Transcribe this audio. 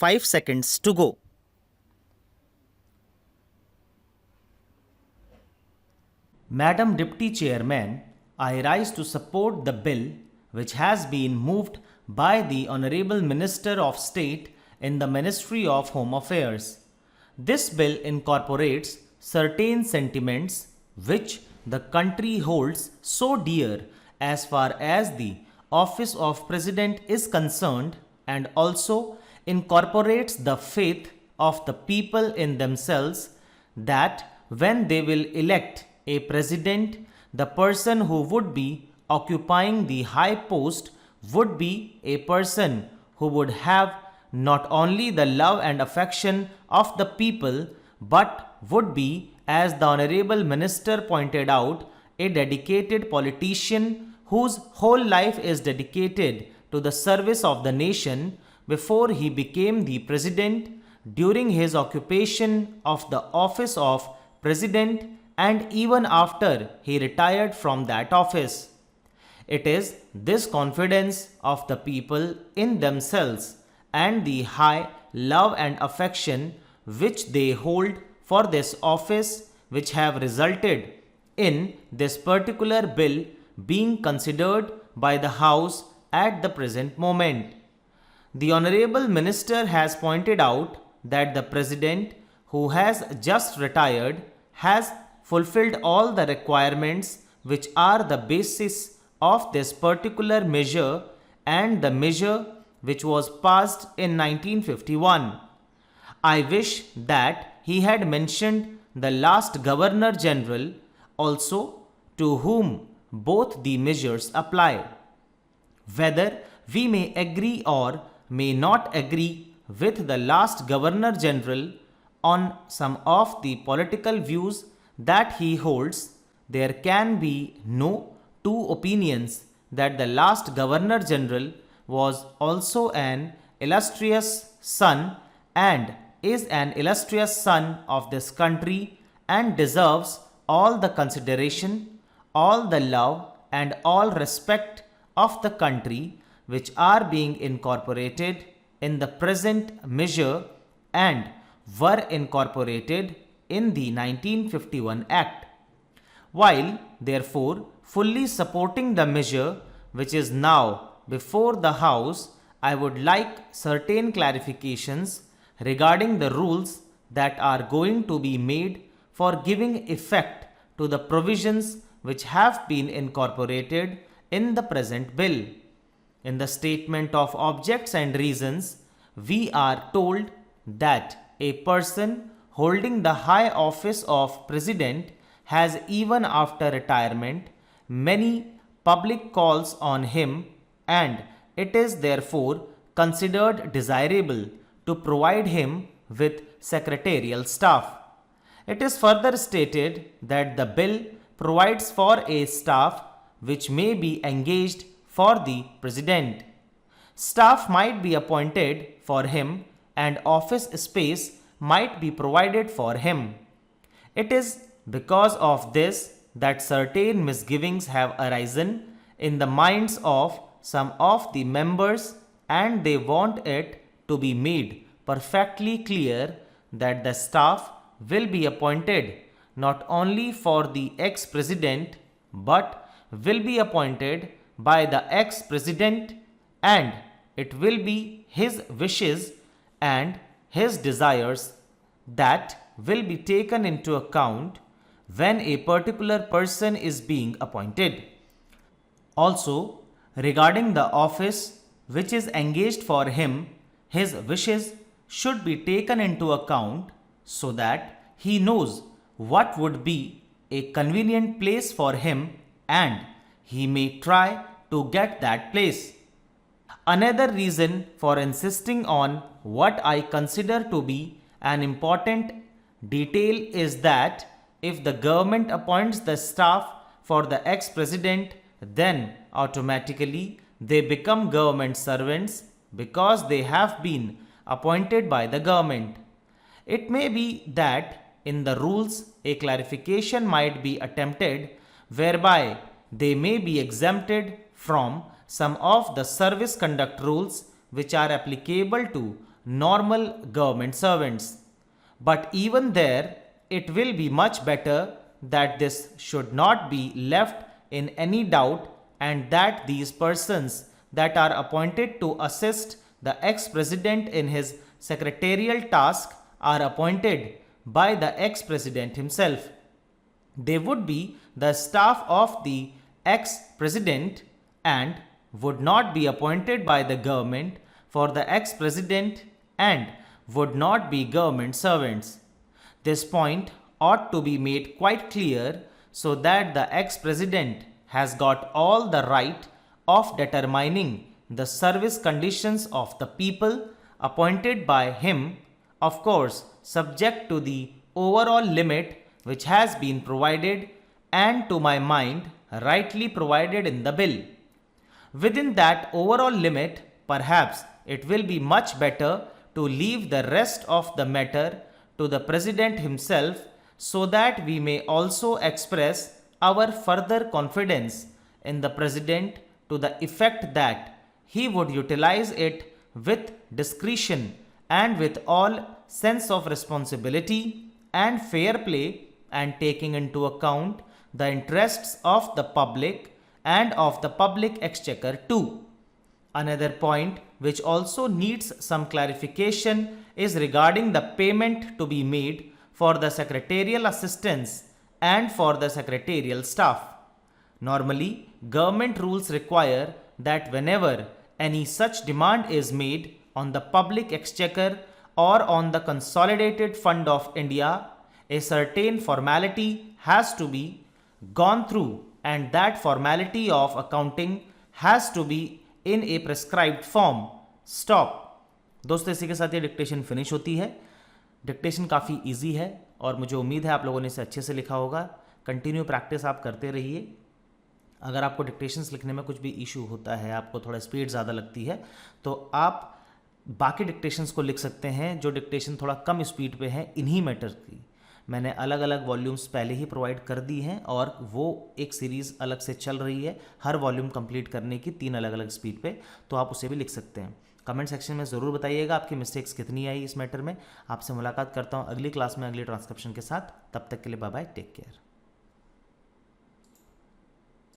5 seconds to go. Madam Deputy Chairman, I rise to support the bill which has been moved by the Honorable Minister of State in the Ministry of Home Affairs. This bill incorporates certain sentiments which the country holds so dear as far as the office of President is concerned, and also incorporates the faith of the people in themselves that when they will elect a president, the person who would be occupying the high post would be a person who would have not only the love and affection of the people, but would be, as the Honorable Minister pointed out, a dedicated politician whose whole life is dedicated to the service of the nation before he became the president, during his occupation of the office of president, and even after he retired from that office. It is this confidence of the people in themselves and the high love and affection which they hold for this office which have resulted in this particular bill being considered by the House at the present moment. The Honorable Minister has pointed out that the President, who has just retired, has fulfilled all the requirements which are the basis of this particular measure and the measure which was passed in 1951. I wish that he had mentioned the last Governor General also, to whom both the measures apply. Whether we may agree or may not agree with the last Governor General on some of the political views that he holds, there can be no two opinions that the last Governor General was also an illustrious son and is an illustrious son of this country and deserves all the consideration, all the love and all respect of the country which are being incorporated in the present measure and were incorporated in the 1951 Act. While therefore fully supporting the measure which is now before the House, I would like certain clarifications regarding the rules that are going to be made for giving effect to the provisions which have been incorporated in the present bill. In the statement of objects and reasons, we are told that a person holding the high office of president has, even after retirement, many public calls on him, and it is therefore considered desirable to provide him with secretarial staff. It is further stated that the bill provides for a staff which may be engaged for the president. Staff might be appointed for him and office space might be provided for him. It is because of this that certain misgivings have arisen in the minds of some of the members, and they want it to be made perfectly clear that the staff will be appointed not only for the ex-president but will be appointed by the ex-president, and it will be his wishes and his desires that will be taken into account when a particular person is being appointed. Also, regarding the office which is engaged for him, his wishes should be taken into account so that he knows what would be a convenient place for him and he may try to get that place. Another reason for insisting on what I consider to be an important detail is that if the government appoints the staff for the ex-president, then automatically they become government servants because they have been appointed by the government. It may be that in the rules a clarification might be attempted whereby they may be exempted from some of the service conduct rules which are applicable to normal government servants. But even there, it will be much better that this should not be left in any doubt, and that these persons that are appointed to assist the ex-president in his secretarial task are appointed by the ex-president himself. They would be the staff of the ex-president and would not be appointed by the government for the ex-president and would not be government servants. This point ought to be made quite clear so that the ex-president has got all the right of determining the service conditions of the people appointed by him, of course subject to the overall limit which has been provided and to my mind rightly provided in the bill. Within that overall limit, perhaps it will be much better to leave the rest of the matter to the President himself, so that we may also express our further confidence in the President to the effect that he would utilize it with discretion and with all sense of responsibility and fair play, and taking into account the interests of the public and of the public exchequer too. Another point which also needs some clarification is regarding the payment to be made for the secretarial assistants and for the secretarial staff. Normally, government rules require that whenever any such demand is made on the public exchequer or on the consolidated fund of India, a certain formality has to be gone through, and that formality of accounting has to be in a prescribed form. Stop. दोस्तों, इसी के साथ ये dictation finish होती है. Dictation काफ़ी easy है और मुझे उम्मीद है आप लोगों ने इसे अच्छे से लिखा होगा. कंटिन्यू प्रैक्टिस आप करते रहिए. अगर आपको डिक्टेशंस लिखने में कुछ भी इशू होता है, आपको थोड़ा स्पीड ज़्यादा लगती है, तो आप बाकी डिक्टेशंस को लिख सकते हैं जो डिक्टेशन थोड़ा कम स्पीड पे है. इन्हीं मैटर्स की मैंने अलग अलग वॉल्यूम्स पहले ही प्रोवाइड कर दी हैं और वो एक सीरीज़ अलग से चल रही है हर वॉल्यूम कंप्लीट करने की 3 अलग अलग स्पीड पे, तो आप उसे भी लिख सकते हैं. कमेंट सेक्शन में ज़रूर बताइएगा आपकी मिस्टेक्स कितनी आई इस मैटर में. आपसे मुलाकात करता हूँ अगली क्लास में अगली ट्रांसक्रिप्शन के साथ. तब तक के लिए बाय बाय, टेक केयर.